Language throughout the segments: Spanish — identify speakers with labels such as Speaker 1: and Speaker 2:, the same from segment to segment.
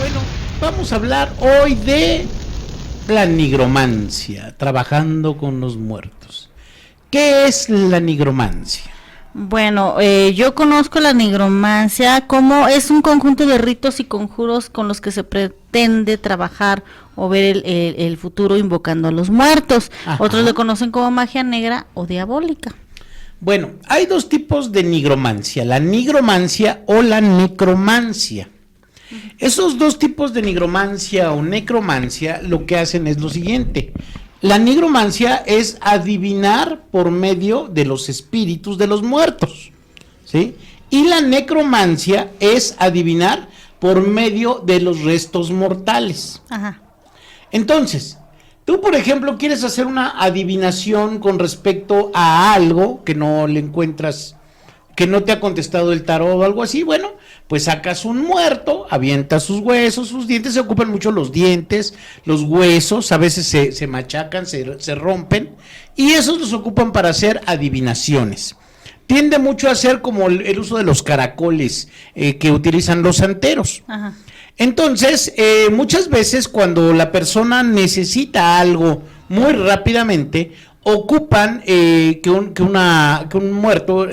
Speaker 1: Bueno, vamos a hablar hoy de la nigromancia, trabajando con los muertos. ¿Qué es la nigromancia?
Speaker 2: Bueno, yo conozco la nigromancia como es un conjunto de ritos y conjuros con los que se pretende trabajar o ver el futuro invocando a los muertos.
Speaker 1: Ajá.
Speaker 2: Otros lo conocen como magia negra o diabólica.
Speaker 1: Bueno, hay dos tipos de nigromancia, la nigromancia o la necromancia. Esos dos tipos de nigromancia o necromancia lo que hacen es lo siguiente. La nigromancia es adivinar por medio de los espíritus de los muertos, ¿sí? Y la necromancia es adivinar por medio de los restos mortales.
Speaker 2: Ajá.
Speaker 1: Entonces, tú, por ejemplo, quieres hacer una adivinación con respecto a algo que no le encuentras, que no te ha contestado el tarot o algo así, bueno, pues sacas un muerto, avientas sus huesos, sus dientes, se ocupan mucho los dientes, los huesos, a veces se machacan, se rompen, y esos los ocupan para hacer adivinaciones. Tiende mucho a ser como el uso de los caracoles que utilizan los santeros.
Speaker 2: Ajá.
Speaker 1: Entonces, muchas veces cuando la persona necesita algo muy rápidamente, ocupan que un muerto,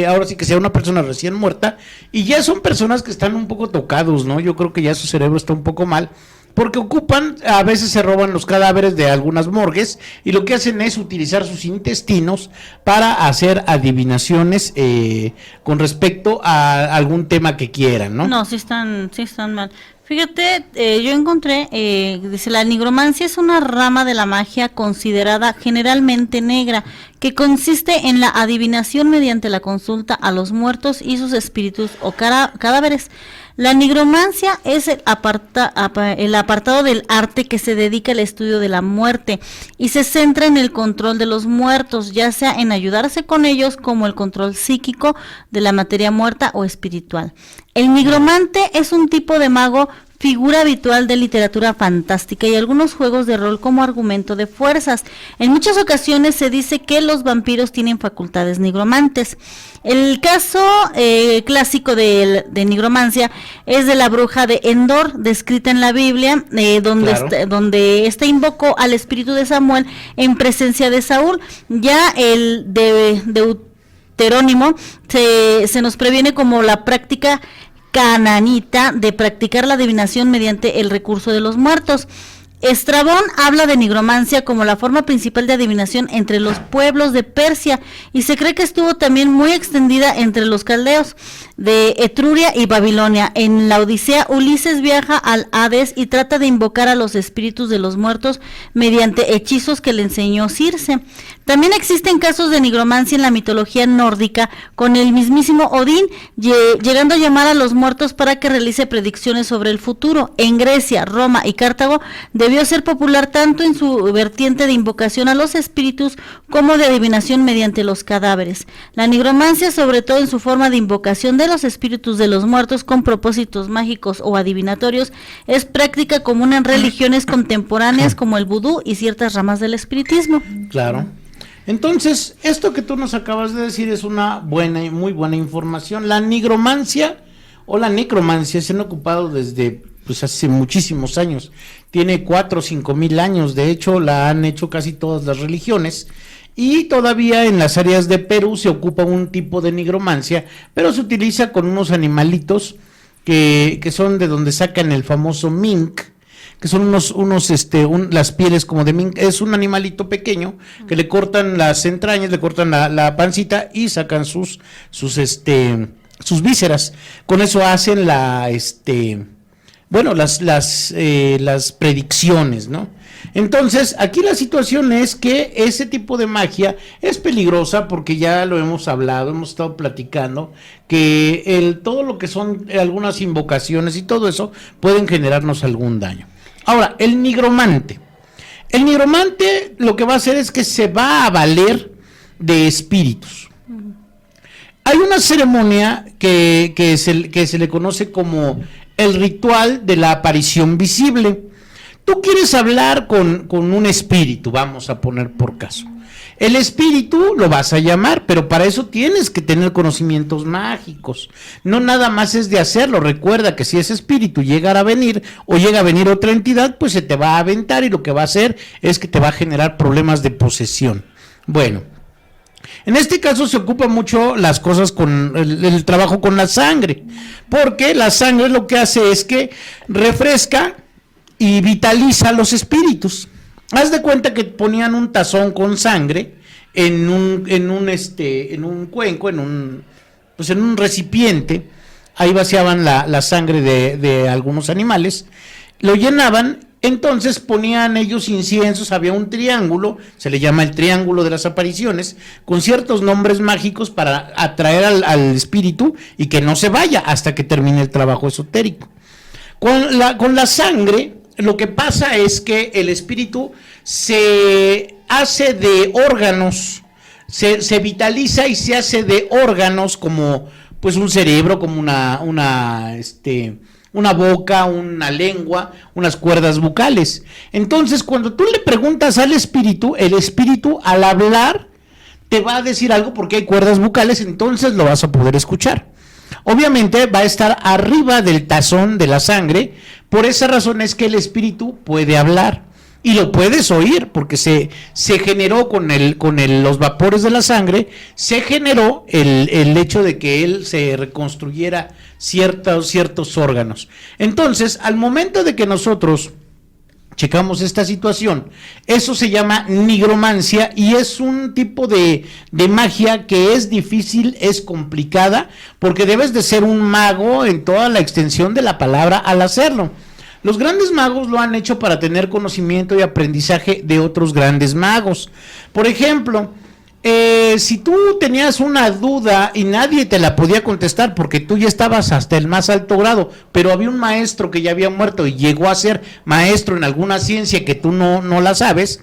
Speaker 1: ahora sí que sea una persona recién muerta, y ya son personas que están un poco tocados, ¿no? Yo creo que ya su cerebro está un poco mal, porque ocupan, a veces se roban los cadáveres de algunas morgues, y lo que hacen es utilizar sus intestinos para hacer adivinaciones con respecto a algún tema que quieran, ¿no?
Speaker 2: No, sí están mal. Fíjate, yo encontré, dice, la nigromancia es una rama de la magia considerada generalmente negra, que consiste en la adivinación mediante la consulta a los muertos y sus espíritus o cadáveres. La nigromancia es el apartado del arte que se dedica al estudio de la muerte y se centra en el control de los muertos, ya sea en ayudarse con ellos como el control psíquico de la materia muerta o espiritual. El nigromante es un tipo de mago, figura habitual de literatura fantástica y algunos juegos de rol como argumento de fuerzas. En muchas ocasiones se dice que los vampiros tienen facultades nigromantes. El caso clásico de nigromancia es de la bruja de Endor, descrita en la Biblia, donde ésta invocó al espíritu de Samuel en presencia de Saúl. Ya el de Deuterónimo se nos previene como la práctica cananita de practicar la adivinación mediante el recurso de los muertos. Estrabón habla de nigromancia como la forma principal de adivinación entre los pueblos de Persia y se cree que estuvo también muy extendida entre los caldeos de Etruria y Babilonia. En la Odisea, Ulises viaja al Hades y trata de invocar a los espíritus de los muertos mediante hechizos que le enseñó Circe. También existen casos de nigromancia en la mitología nórdica, con el mismísimo Odín llegando a llamar a los muertos para que realice predicciones sobre el futuro. En Grecia, Roma y Cartago debió ser popular tanto en su vertiente de invocación a los espíritus como de adivinación mediante los cadáveres. La nigromancia, sobre todo en su forma de invocación de los espíritus de los muertos con propósitos mágicos o adivinatorios, es práctica común en religiones contemporáneas como el vudú y ciertas ramas del espiritismo.
Speaker 1: Claro. Entonces, esto que tú nos acabas de decir es una buena y muy buena información. La nigromancia o la necromancia se han ocupado desde hace muchísimos años. Tiene 4 o 5 mil años. De hecho, la han hecho casi todas las religiones. Y todavía en las áreas de Perú se ocupa un tipo de nigromancia, pero se utiliza con unos animalitos que son de donde sacan el famoso mink, que son las pieles como de mink. Es un animalito pequeño que le cortan las entrañas, le cortan la pancita y sacan sus vísceras. Con eso hacen las predicciones, ¿no? Entonces, aquí la situación es que ese tipo de magia es peligrosa porque ya lo hemos hablado, hemos estado platicando, que todo lo que son algunas invocaciones y todo eso pueden generarnos algún daño. Ahora, el nigromante lo que va a hacer es que se va a valer de espíritus. Hay una ceremonia que se le conoce como el ritual de la aparición visible. Tú quieres hablar con un espíritu, vamos a poner por caso. El espíritu lo vas a llamar, pero para eso tienes que tener conocimientos mágicos. No nada más es de hacerlo. Recuerda que si ese espíritu llegara a venir o llega a venir otra entidad, pues se te va a aventar y lo que va a hacer es que te va a generar problemas de posesión. Bueno, en este caso se ocupa mucho las cosas con el trabajo con la sangre, porque la sangre lo que hace es que refresca y vitaliza los espíritus. Haz de cuenta que ponían un tazón con sangre en un cuenco, en un recipiente. Ahí vaciaban la sangre de algunos animales, lo llenaban, entonces ponían ellos inciensos, había un triángulo, se le llama el triángulo de las apariciones, con ciertos nombres mágicos para atraer al espíritu y que no se vaya hasta que termine el trabajo esotérico. Con la sangre, lo que pasa es que el espíritu se hace de órganos, se vitaliza y se hace de órganos como pues un cerebro, como una boca, una lengua, unas cuerdas bucales. Entonces, cuando tú le preguntas al espíritu, el espíritu al hablar te va a decir algo porque hay cuerdas bucales, entonces lo vas a poder escuchar. Obviamente va a estar arriba del tazón de la sangre, por esa razón es que el espíritu puede hablar y lo puedes oír porque se generó con los vapores de la sangre, se generó el hecho de que él se reconstruyera ciertos órganos. Entonces, al momento de que nosotros checamos esta situación, eso se llama nigromancia y es un tipo de magia que es difícil, es complicada, porque debes de ser un mago en toda la extensión de la palabra al hacerlo. Los grandes magos lo han hecho para tener conocimiento y aprendizaje de otros grandes magos. Por ejemplo, si tú tenías una duda y nadie te la podía contestar porque tú ya estabas hasta el más alto grado, pero había un maestro que ya había muerto y llegó a ser maestro en alguna ciencia que tú no la sabes,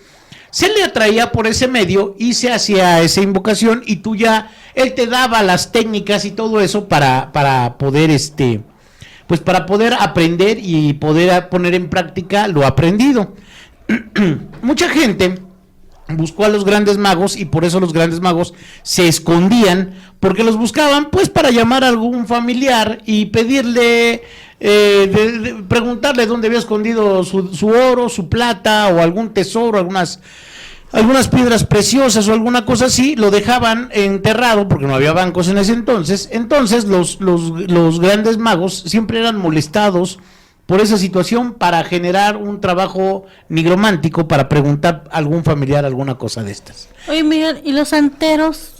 Speaker 1: se le atraía por ese medio y se hacía esa invocación y él te daba las técnicas y todo eso para poder pues para poder aprender y poder poner en práctica lo aprendido. Mucha gente buscó a los grandes magos y por eso los grandes magos se escondían, porque los buscaban pues para llamar a algún familiar y pedirle, preguntarle dónde había escondido su oro, su plata o algún tesoro, algunas piedras preciosas o alguna cosa así, lo dejaban enterrado porque no había bancos en ese entonces. Entonces los grandes magos siempre eran molestados por esa situación para generar un trabajo nigromántico para preguntar a algún familiar alguna cosa de estas.
Speaker 2: Oye, Miguel, ¿y los santeros?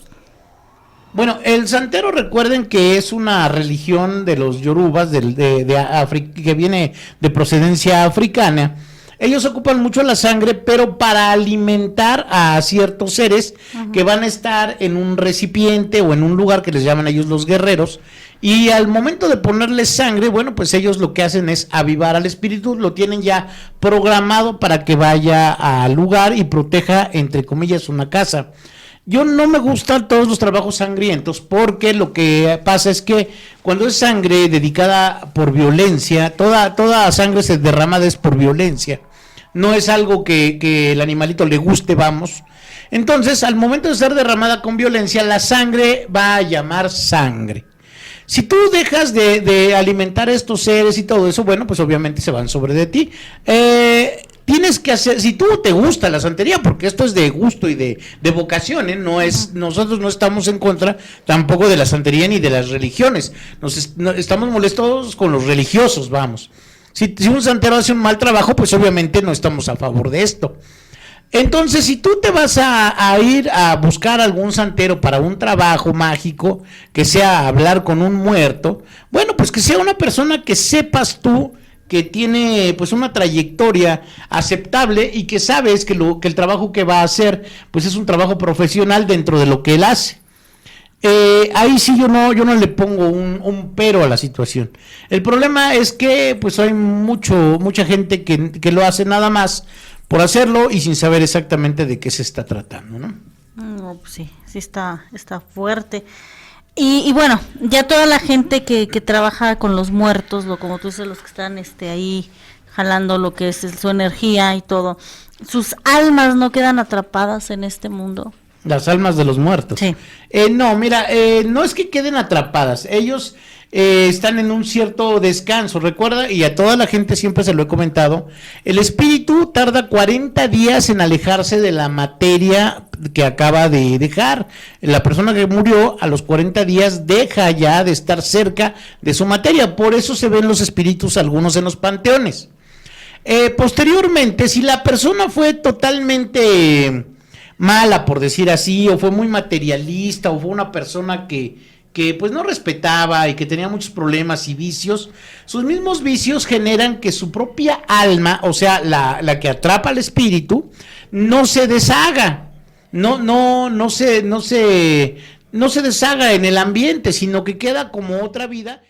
Speaker 1: Bueno, el santero, recuerden que es una religión de los yorubas de África, que viene de procedencia africana. Ellos ocupan mucho la sangre, pero para alimentar a ciertos seres que van a estar en un recipiente o en un lugar que les llaman ellos los guerreros, y al momento de ponerles sangre, bueno, pues ellos lo que hacen es avivar al espíritu, lo tienen ya programado para que vaya al lugar y proteja, entre comillas, una casa. Yo no me gustan todos los trabajos sangrientos porque lo que pasa es que cuando es sangre dedicada por violencia, toda sangre se derramada es por violencia. No es algo que el animalito le guste, vamos. Entonces, al momento de ser derramada con violencia, la sangre va a llamar sangre. Si tú dejas de alimentar a estos seres y todo eso, bueno, pues obviamente se van sobre de ti. Tienes que hacer, si tú te gusta la santería, porque esto es de gusto y de vocación, nosotros no estamos en contra tampoco de la santería ni de las religiones. Estamos molestos con los religiosos, vamos. Si un santero hace un mal trabajo, pues obviamente no estamos a favor de esto. Entonces, si tú te vas a ir a buscar algún santero para un trabajo mágico, que sea hablar con un muerto, bueno, pues que sea una persona que sepas tú que tiene pues una trayectoria aceptable y que sabes que el trabajo que va a hacer pues es un trabajo profesional dentro de lo que él hace. Ahí sí yo no le pongo un pero a la situación. El problema es que pues hay mucha gente que lo hace nada más por hacerlo y sin saber exactamente de qué se está tratando, ¿no?
Speaker 2: No, pues sí está fuerte. Y bueno, ya toda la gente que trabaja con los muertos, como tú dices, los que están ahí jalando lo que es su energía y todo, sus almas no quedan atrapadas en este mundo.
Speaker 1: Las almas de los muertos.
Speaker 2: Sí.
Speaker 1: No, mira, no es que queden atrapadas, ellos están en un cierto descanso. Recuerda, y a toda la gente siempre se lo he comentado, el espíritu tarda 40 días en alejarse de la materia que acaba de dejar. La persona que murió a los 40 días deja ya de estar cerca de su materia, por eso se ven los espíritus algunos en los panteones. Posteriormente, si la persona fue totalmente mala, por decir así, o fue muy materialista, o fue una persona que pues no respetaba y que tenía muchos problemas y vicios, sus mismos vicios generan que su propia alma, o sea, la que atrapa al espíritu, no se deshaga, no se deshaga en el ambiente, sino que queda como otra vida.